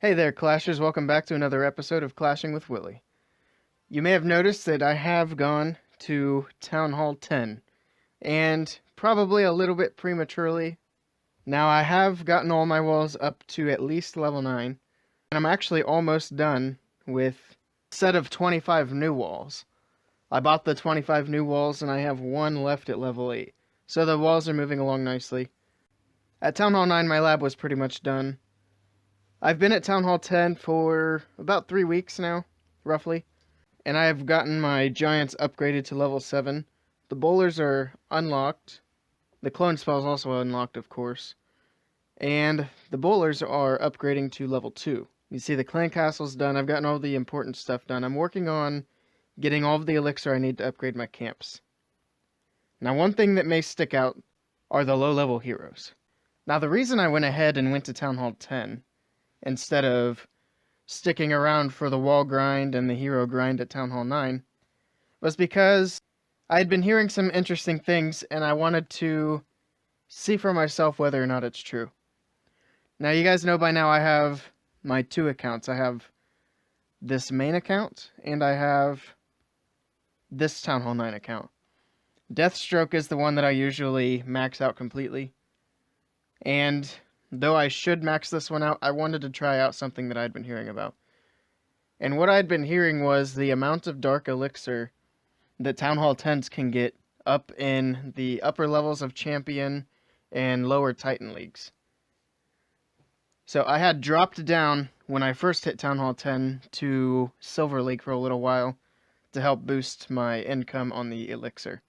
Hey there, Clashers. Welcome back to another episode of Clashing with Willey. You may have noticed that I have gone to Town Hall 10, and probably a little bit prematurely. Now, I have gotten all my walls up to at least level 9, and I'm actually almost done with a set of 25 new walls. I bought the 25 new walls, and I have one left at level 8, so the walls are moving along nicely. At Town Hall 9, my lab was pretty much done. I've been at Town Hall 10 for about 3 weeks now, roughly, and I have gotten my giants upgraded to level 7. The bowlers are unlocked. The clone spell is also unlocked, of course. And the bowlers are upgrading to level 2. You see the clan castle's done. I've gotten all the important stuff done. I'm working on getting all of the elixir I need to upgrade my camps. Now, one thing that may stick out are the low-level heroes. Now, the reason I went ahead and went to Town Hall 10 instead of sticking around for the wall grind and the hero grind at Town Hall 9 was because I had been hearing some interesting things and I wanted to see for myself whether or not it's true. Now, you guys know by now I have my 2 accounts. I have this main account and I have this Town Hall 9 account. Deathstroke is the one that I usually max out completely, and though I should max this one out, I wanted to try out something that I'd been hearing about. And what I'd been hearing was the amount of dark elixir that Town Hall 10s can get up in the upper levels of Champion and lower Titan leagues. So I had dropped down when I first hit Town Hall 10 to Silver League for a little while to help boost my income on the elixir.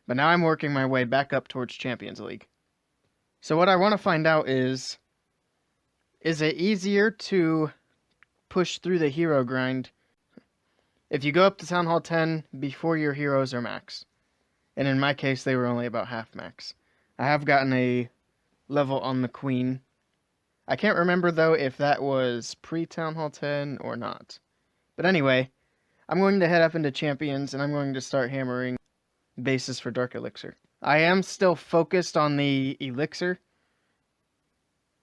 But now I'm working my way back up towards Champions League. So what I want to find out is it easier to push through the hero grind if you go up to Town Hall 10 before your heroes are maxed? And in my case, they were only about half max. I have gotten a level on the Queen. I can't remember, though, if that was pre-Town Hall 10 or not. But anyway, I'm going to head up into Champions, and I'm going to start hammering bases for Dark Elixir. I am still focused on the elixir,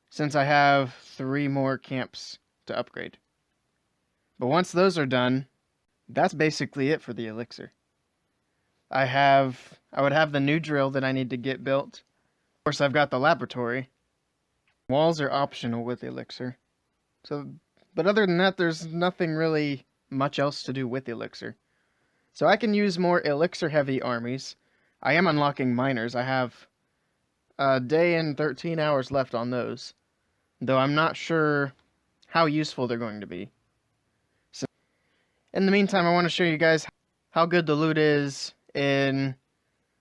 since I have 3 more camps to upgrade. But once those are done, that's basically it for the elixir. I would have the new drill that I need to get built. Of course, I've got the laboratory. Walls are optional with the elixir. But other than that, there's nothing really much else to do with elixir. So I can use more elixir-heavy armies. I am unlocking miners. I have a day and 13 hours left on those, though I'm not sure how useful they're going to be. So, in the meantime, I want to show you guys how good the loot is in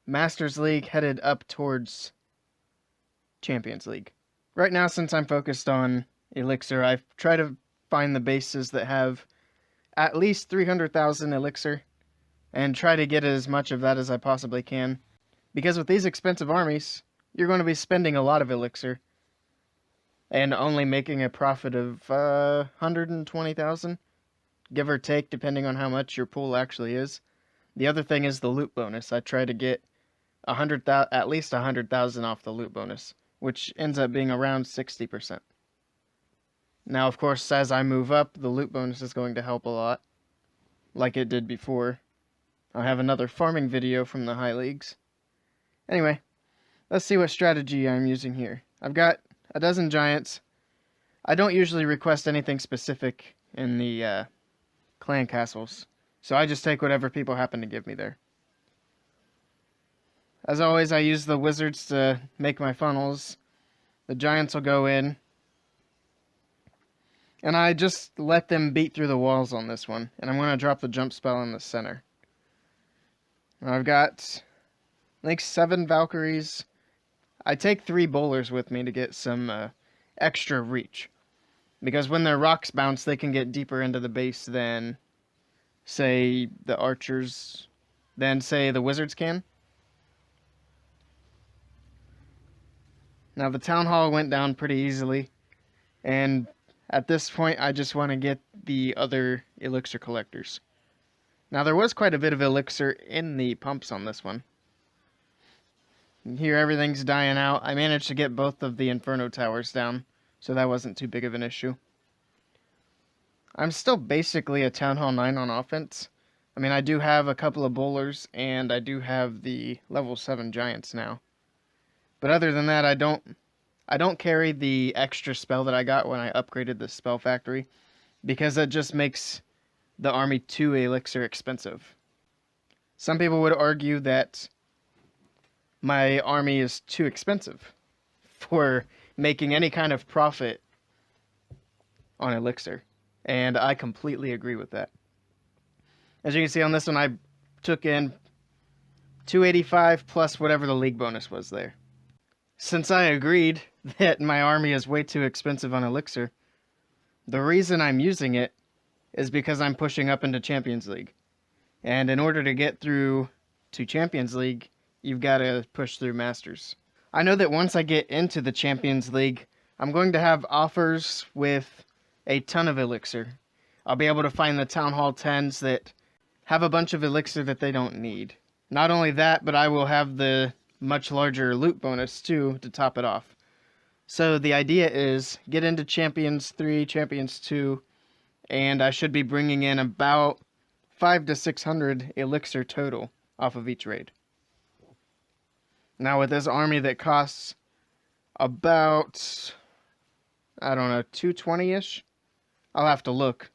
Masters League headed up towards Champions League. Right now, since I'm focused on elixir, I've tried to find the bases that have at least 300,000 elixir and try to get as much of that as I possibly can. Because with these expensive armies, you're going to be spending a lot of elixir and only making a profit of 120,000, give or take, depending on how much your pool actually is. The other thing is the loot bonus. I try to get at least 100,000 off the loot bonus, which ends up being around 60%. Now, of course, as I move up, the loot bonus is going to help a lot, like it did before. I'll have another farming video from the high leagues. Anyway, let's see what strategy I'm using here. I've got a dozen giants. I don't usually request anything specific in the clan castles, so I just take whatever people happen to give me there. As always, I use the wizards to make my funnels. The giants will go in, and I just let them beat through the walls on this one, and I'm going to drop the jump spell in the center. I've got, I think, 7 Valkyries. I take 3 bowlers with me to get some extra reach, because when their rocks bounce, they can get deeper into the base than, say, the archers, than, say, the wizards can. Now, the town hall went down pretty easily, and at this point, I just want to get the other elixir collectors. Now, there was quite a bit of elixir in the pumps on this one. Here, everything's dying out. I managed to get both of the Inferno towers down, so that wasn't too big of an issue. I'm still basically a Town Hall 9 on offense. I mean, I do have a couple of bowlers, and I do have the level 7 giants now. But other than that, I don't carry the extra spell that I got when I upgraded the spell factory, because that just makes the army 2 elixir expensive. Some people would argue that my army is too expensive for making any kind of profit on elixir, and I completely agree with that. As you can see on this one, I took in 285 plus whatever the league bonus was there. Since I agreed that my army is way too expensive on elixir, the reason I'm using it is because I'm pushing up into Champions League. And in order to get through to Champions League, you've got to push through Masters. I know that once I get into the Champions League, I'm going to have offers with a ton of elixir. I'll be able to find the Town Hall 10s that have a bunch of elixir that they don't need. Not only that, but I will have the much larger loot bonus too to top it off. So the idea is get into Champions 3, Champions 2, and I should be bringing in about 500 to 600 elixir total off of each raid. Now with this army that costs about, I don't know, 220-ish? I'll have to look.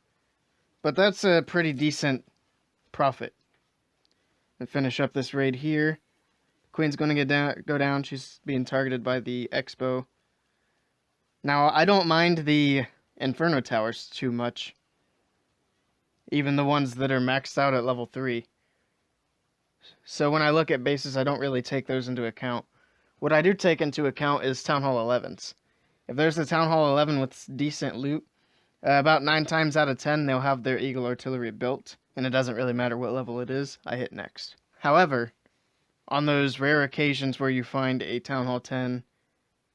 But that's a pretty decent profit. And finish up this raid here. Queen's going to go down. She's being targeted by the Expo. Now, I don't mind the Inferno Towers too much. Even the ones that are maxed out at level 3. So when I look at bases, I don't really take those into account. What I do take into account is Town Hall 11s. If there's a Town Hall 11 with decent loot, about 9 times out of 10 they'll have their Eagle Artillery built, and it doesn't really matter what level it is, I hit next. However, on those rare occasions where you find a Town Hall 10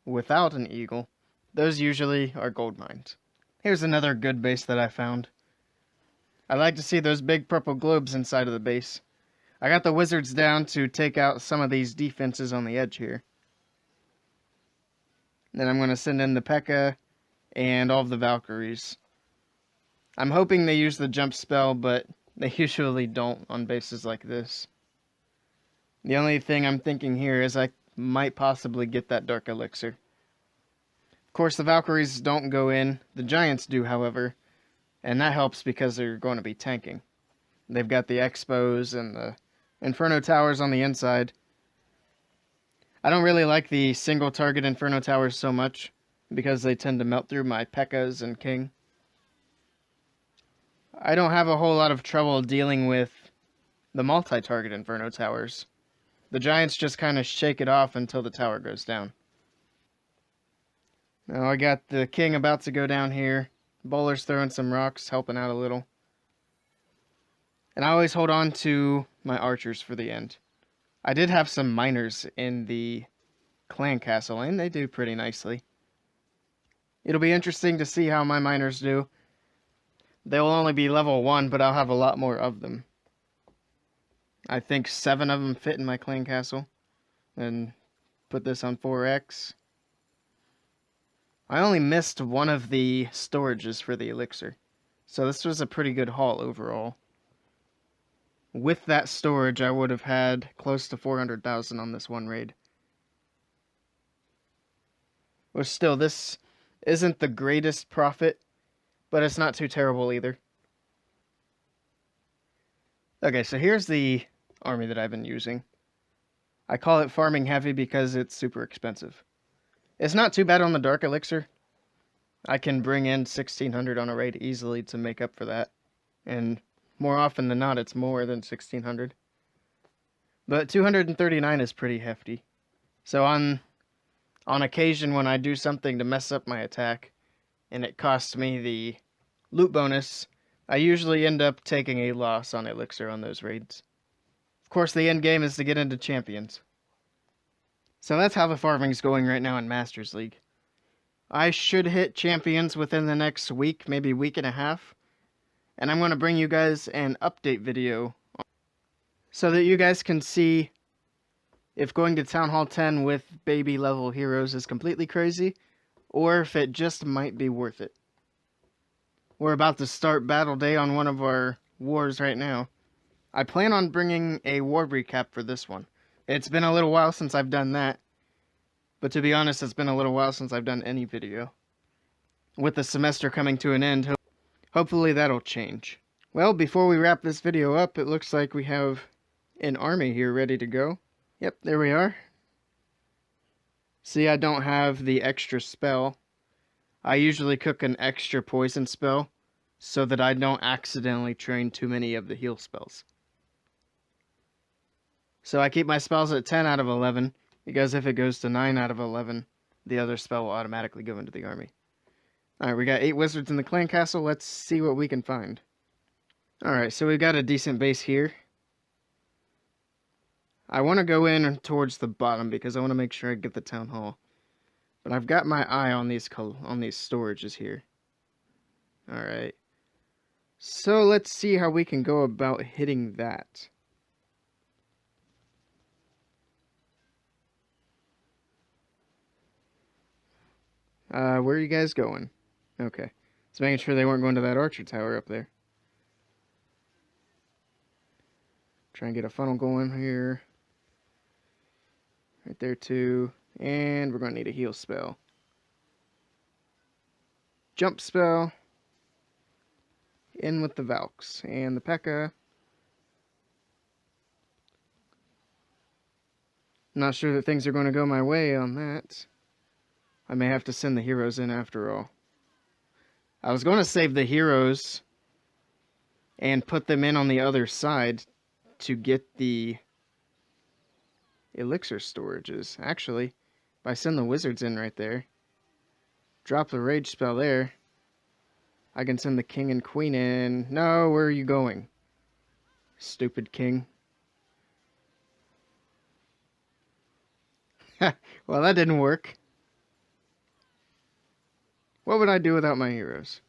without an Eagle, those usually are gold mines. Here's another good base that I found. I like to see those big purple globes inside of the base. I got the wizards down to take out some of these defenses on the edge here. Then I'm going to send in the P.E.K.K.A. and all of the Valkyries. I'm hoping they use the jump spell, but they usually don't on bases like this. The only thing I'm thinking here is I might possibly get that Dark Elixir. Of course, the Valkyries don't go in. The Giants do, however, and that helps because they're going to be tanking. They've got the Expos and the Inferno Towers on the inside. I don't really like the single target Inferno Towers so much because they tend to melt through my P.E.K.K.As and King. I don't have a whole lot of trouble dealing with the multi-target Inferno Towers. The Giants just kind of shake it off until the tower goes down. Now I got the King about to go down here. Bowler's throwing some rocks, helping out a little. And I always hold on to my archers for the end. I did have some miners in the clan castle, and they do pretty nicely. It'll be interesting to see how my miners do. They'll only be level 1, but I'll have a lot more of them. I think 7 of them fit in my clan castle. And put this on 4x. I only missed one of the storages for the elixir. So this was a pretty good haul overall. With that storage, I would have had close to 400,000 on this one raid. But still, this isn't the greatest profit, but it's not too terrible either. Okay, so here's the army that I've been using. I call it farming heavy because it's super expensive. It's not too bad on the Dark Elixir. I can bring in 1,600 on a raid easily to make up for that. And more often than not, it's more than 1,600. But 239 is pretty hefty. So on occasion when I do something to mess up my attack, and it costs me the loot bonus, I usually end up taking a loss on elixir on those raids. Of course, the end game is to get into Champions. So that's how the farming's going right now in Masters League. I should hit Champions within the next week, maybe week and a half. And I'm going to bring you guys an update video so that you guys can see if going to Town Hall 10 with baby level heroes is completely crazy, or if it just might be worth it. We're about to start battle day on one of our wars right now. I plan on bringing a war recap for this one. It's been a little while since I've done that. But to be honest, it's been a little while since I've done any video. With the semester coming to an end, hopefully that'll change. Well, before we wrap this video up, it looks like we have an army here ready to go. Yep, there we are. See, I don't have the extra spell. I usually cook an extra poison spell so that I don't accidentally train too many of the heal spells. So I keep my spells at 10 out of 11, because if it goes to 9 out of 11, the other spell will automatically go into the army. Alright, we got 8 wizards in the clan castle. Let's see what we can find. Alright, so we've got a decent base here. I want to go in towards the bottom because I want to make sure I get the town hall. But I've got my eye on these storages here. Alright. So let's see how we can go about hitting that. Where are you guys going? Okay. Just making sure they weren't going to that archer tower up there. Try and get a funnel going here. Right there too. And we're going to need a heal spell. Jump spell. In with the Valks. And the P.E.K.K.A. Not sure that things are going to go my way on that. I may have to send the heroes in after all. I was going to save the heroes and put them in on the other side to get the elixir storages. Actually, if I send the wizards in right there, drop the rage spell there, I can send the king and queen in. No, where are you going? Stupid king. Well, that didn't work. What would I do without my heroes?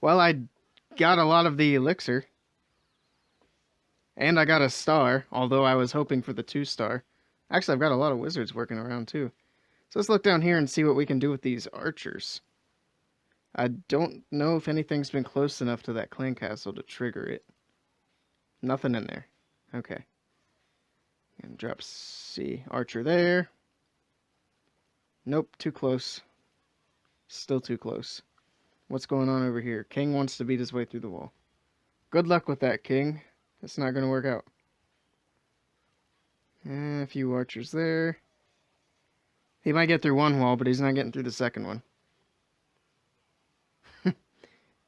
Well, I got a lot of the elixir. And I got a star, although I was hoping for the 2-star. Actually, I've got a lot of wizards working around too. So let's look down here and see what we can do with these archers. I don't know if anything's been close enough to that clan castle to trigger it. Nothing in there. Okay. And drop C. Archer there. Nope, too close. Still too close. What's going on over here? King wants to beat his way through the wall. Good luck with that, King. It's not going to work out. And a few archers there. He might get through one wall, but he's not getting through the second one.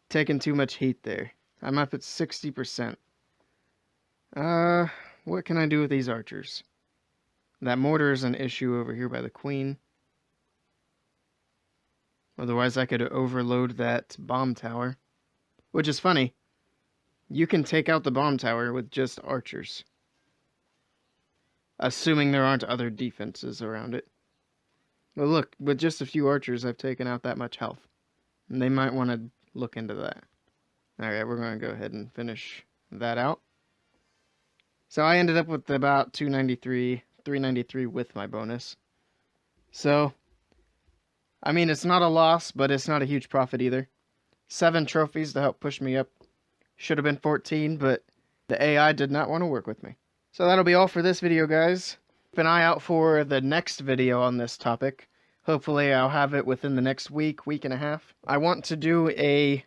Taking too much heat there. I'm up at 60%. What can I do with these archers? That mortar is an issue over here by the queen. Otherwise, I could overload that bomb tower. Which is funny. You can take out the bomb tower with just archers. Assuming there aren't other defenses around it. Well, look, with just a few archers, I've taken out that much health. And they might want to look into that. Alright, we're going to go ahead and finish that out. So I ended up with about 293, 393 with my bonus. So, I mean, it's not a loss, but it's not a huge profit either. 7 trophies to help push me up. Should have been 14, but the AI did not want to work with me. So that'll be all for this video, guys. Keep an eye out for the next video on this topic. Hopefully I'll have it within the next week and a half. I want to do a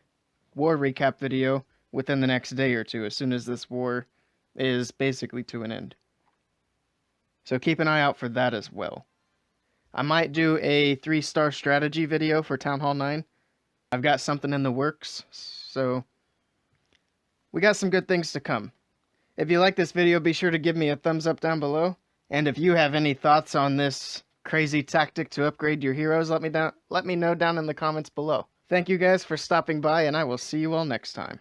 war recap video within the next day or two, as soon as this war is basically to an end. So keep an eye out for that as well. I might do a 3-star strategy video for Town Hall 9. I've got something in the works, so we got some good things to come. If you like this video, be sure to give me a thumbs up down below. And if you have any thoughts on this crazy tactic to upgrade your heroes, let me know down in the comments below. Thank you guys for stopping by, and I will see you all next time.